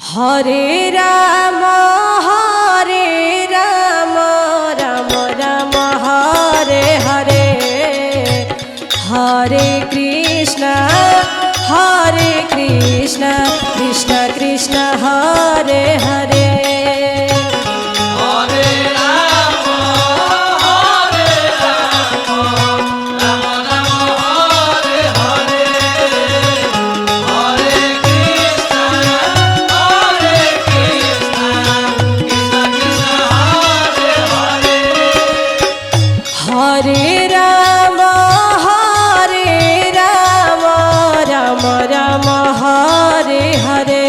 Hare Ram Ram Ram Hare Hare, Hare Krishna Krishna Krishna Hare Hare. Hare Ram Ram Ram Hare Hare,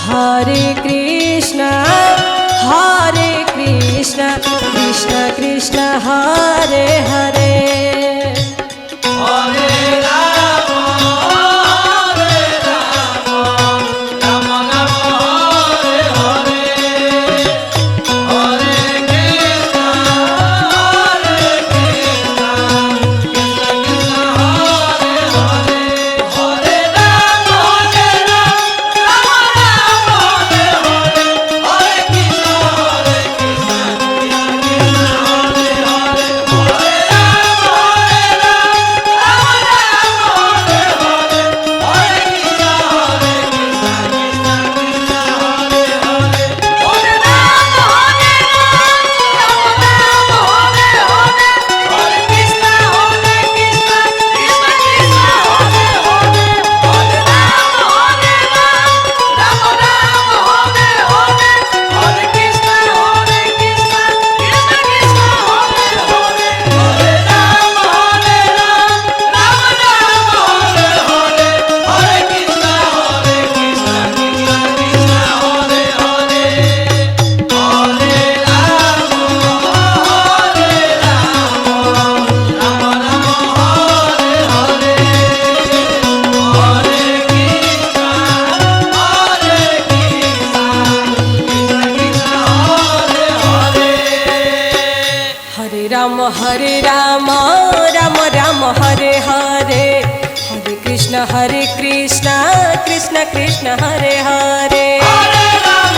Hare Krishna Krishna Krishna Hare Hare. Ram Ram Hare Hare, Hare Krishna Krishna Krishna Hare Hare. Hare Ram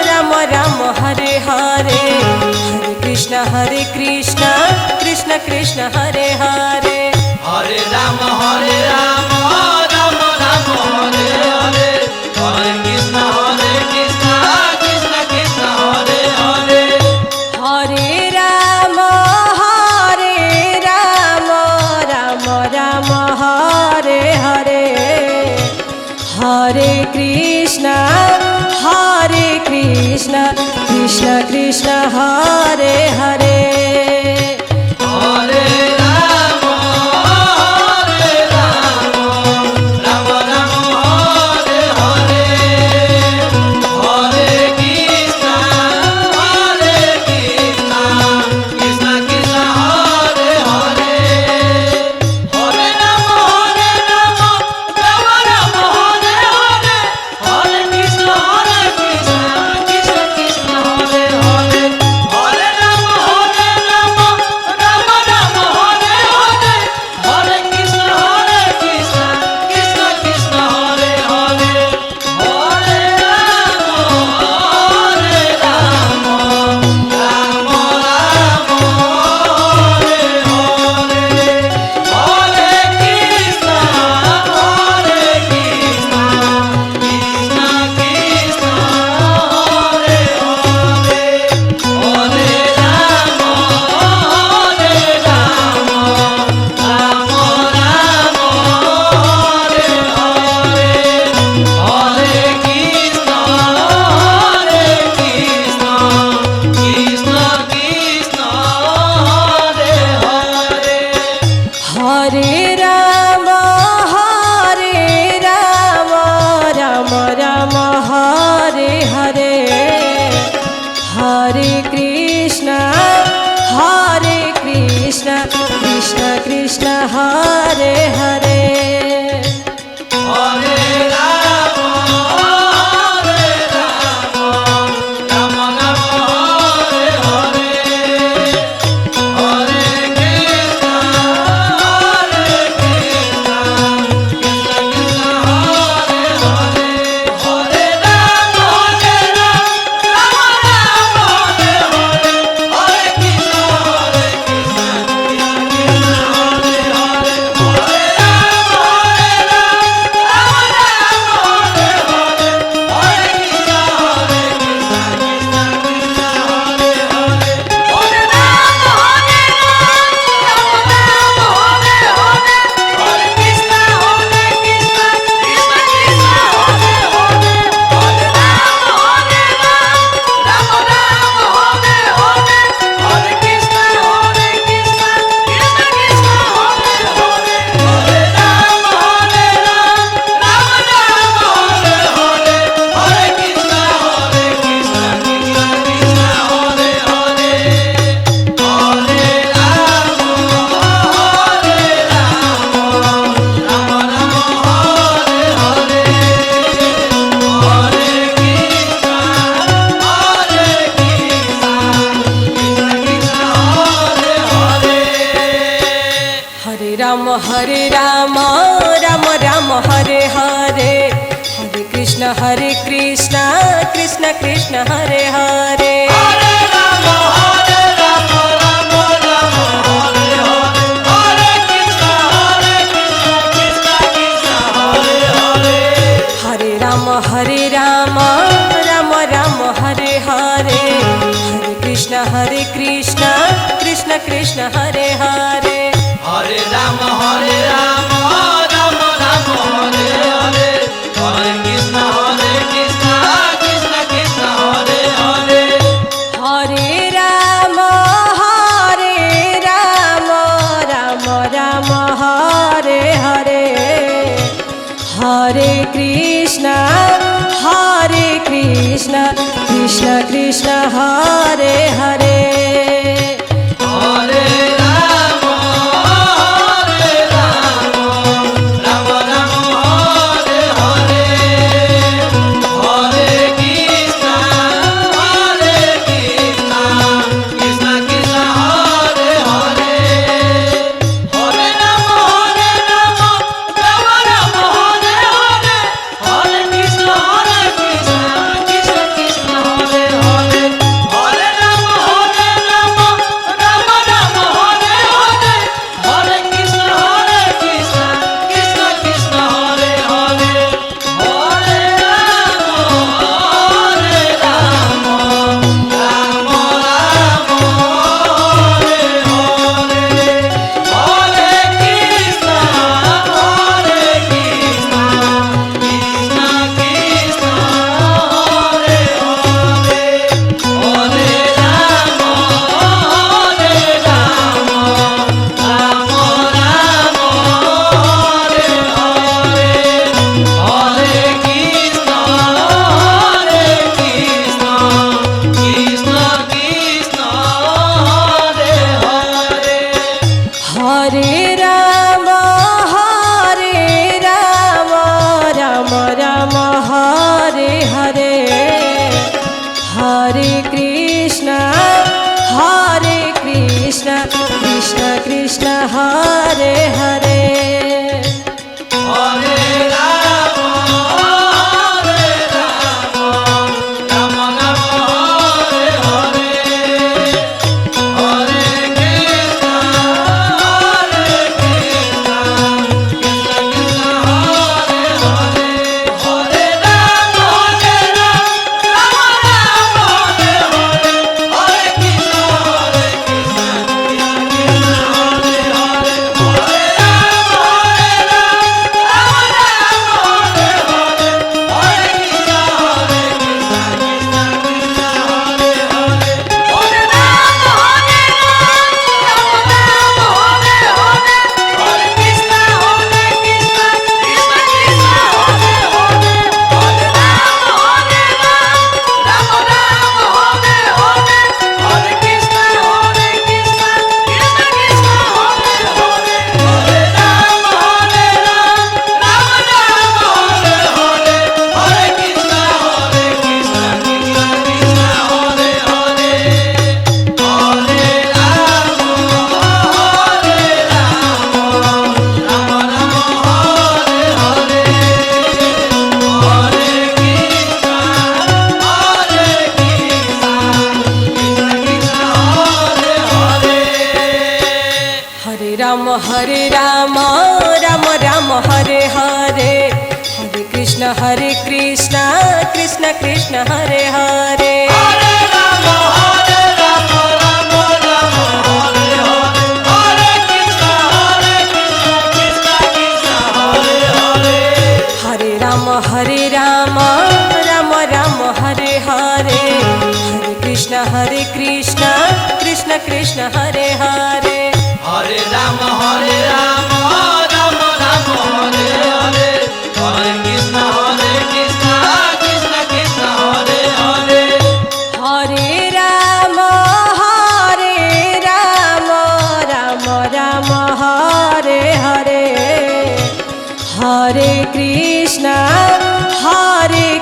Ram Ram Hare Hare, Hare Krishna Krishna Krishna Hare Hare. Hare Ram Ram Ram Hare Hare, Hare Krishna Krishna Krishna Hare Hare. Hare Ram Ram Ram Hare Hare, Hare Krishna Krishna Krishna Hare Hare. Hare Ram Ram Hare Hare, Hare Krishna Krishna Krishna Hare Hare. Hare Ram Ram Hare Hare, Hare Krishna Krishna Krishna Hare Hare. Ram Ram Hare Krishna, Krishna Krishna Hare Hare. Hare Rama, Rama Rama, Hare Hare. Hare Krishna, Krishna Krishna, Hare Hare. Hare Rama, Rama Rama, Hare Hare. Hare Krishna, Krishna Krishna, Hare Hare. Hare Rama, Rama Rama, Hare Hare. Hare Krishna, Krishna Krishna, Hare Hare. Hare Rama, Rama Rama, Hare Hare. Hare Krishna, Krishna Krishna, Hare Hare. Hare Rama, Rama Rama, Hare Hare. Hare Krishna, Krishna Krishna, Hare Hare. Hare Rama, Rama Rama, Hare Hare. Hare Krishna, Krishna Krishna, Hare Hare. Hare Rama, Rama Rama, Hare Hare. Hare Krishna, Krishna Krishna, Hare Hare. Hare Krishna Krishna, Hare Hare. Hare Rama, Rama Rama, Hare Hare. Hare Krishna, Krishna Krishna, Hare Hare. Hare Rama, Rama Rama, Hare Hare. Hare Krishna, Krishna Krishna, Hare Hare. Hare Rama, Rama Rama, Hare Hare. Hare Krishna, Krishna Krishna, Hare Hare. Hare Rama, Rama Rama, Hare Hare. Hare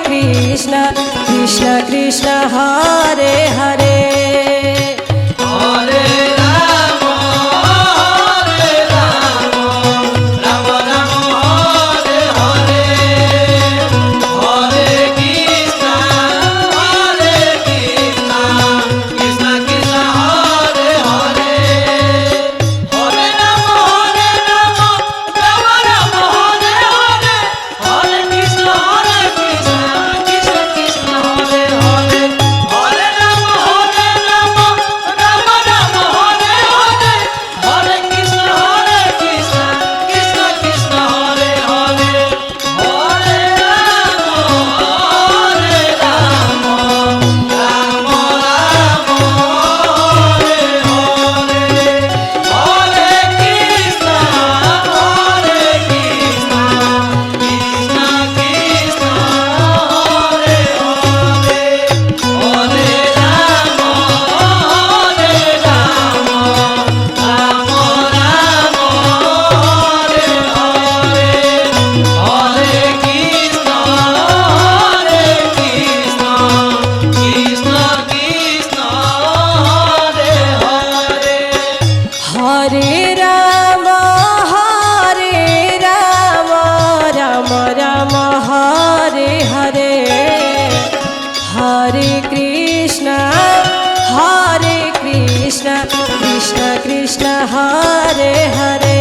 Krishna, Krishna Krishna, Hare Hare. Hare Rama, Rama Rama, Hare Hare. Hare Hare Hare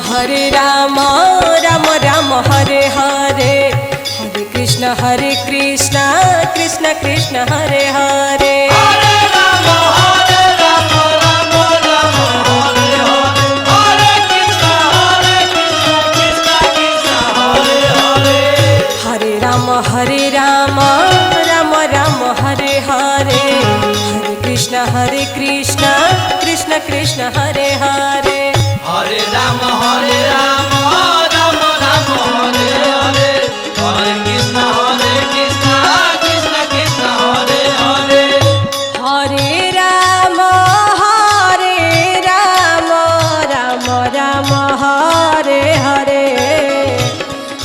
Hare Ram Ram Ram Hare Hare Hare Krishna Krishna Krishna Hare Hare Hare Ram Ram Ram Hare Hare Hare Krishna Hare Ram Ram Ram Hare Hare Hare Krishna Krishna Krishna Hare Hare Hare Ram Ram Ram Hare Hare Hare Krishna Krishna Krishna Hare Hare Hare Ram Ram Ram Ram Hare Hare Hare Krishna Krishna Krishna Hare Hare Hare Ram Ram Ram Hare Hare Hare Krishna Krishna Krishna Hare Hare Hare Ram Ram Ram Hare Hare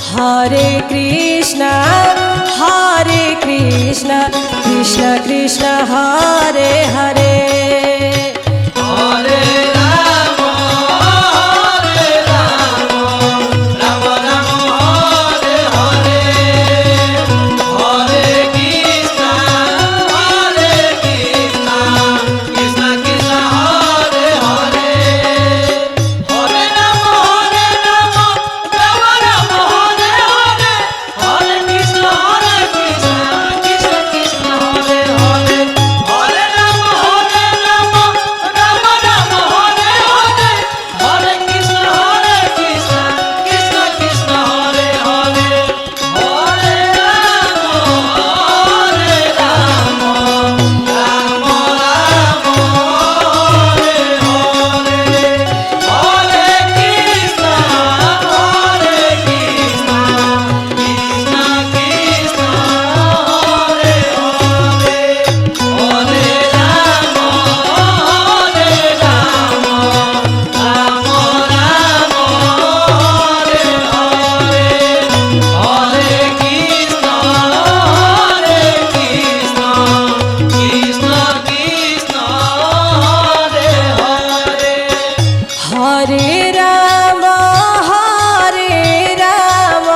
Hare Krishna Krishna Krishna Hare Hare Hare Ram Ram Ram Hare Hare Hare Krishna Krishna Krishna Hare Hare Hare Ram Ram Ram Hare Hare Hare Krishna Krishna Hare Hare Hare Ram Ram Ram Hare Hare Hare Krishna Krishna Krishna Hare Hare Hare Ram Ram Ram Hare Hare Hare Krishna Krishna Krishna Hare Hare Hare Ram Ram Ram Hare Hare Hare Krishna Krishna Krishna Hare Hare Hare Ram Ram Ram Hare Hare Hare Krishna Krishna Krishna Hare Hare Hare Ram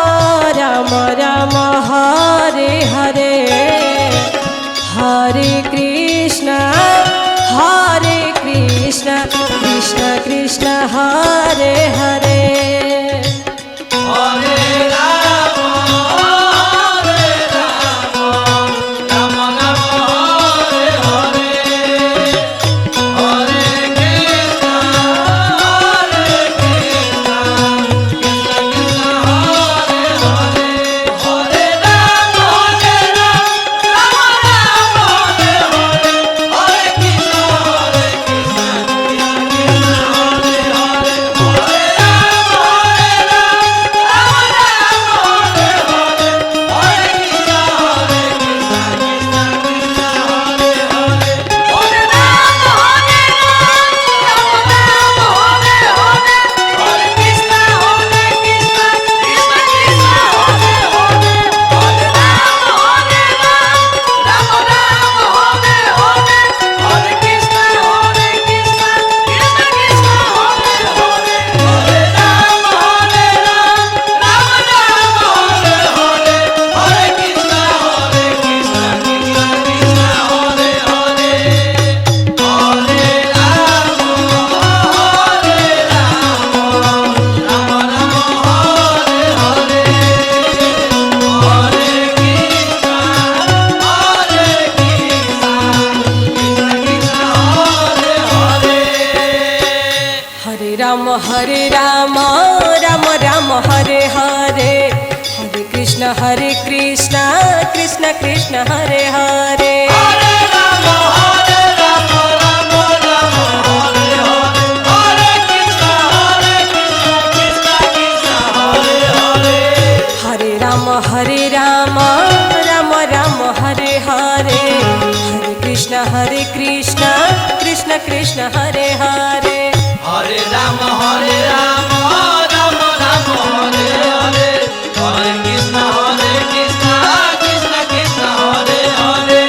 Ram Ram Hare Hare Hare Krishna Krishna Krishna Hare Hare Hare Ram Ram Hare Hare Hare Krishna Krishna Hare Hare Hare Ram Hare Ram Ram Ram Hare Hare Hare Krishna Krishna Krishna Hare Hare Hare Ram Ram Ram Hare Hare Hare Krishna Krishna Krishna Hare Hare Hare Ram Ram Ram Ram Hare Hare Hare Krishna Krishna Krishna Hare Hare Hare Ram Ram Ram Hare Hare Hare Krishna Krishna Krishna Hare Hare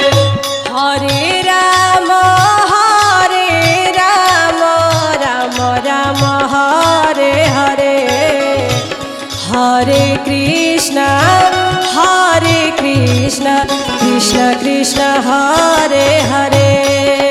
Hare Ram Ram Ram Hare Hare Hare Krishna Krishna Krishna Hare Hare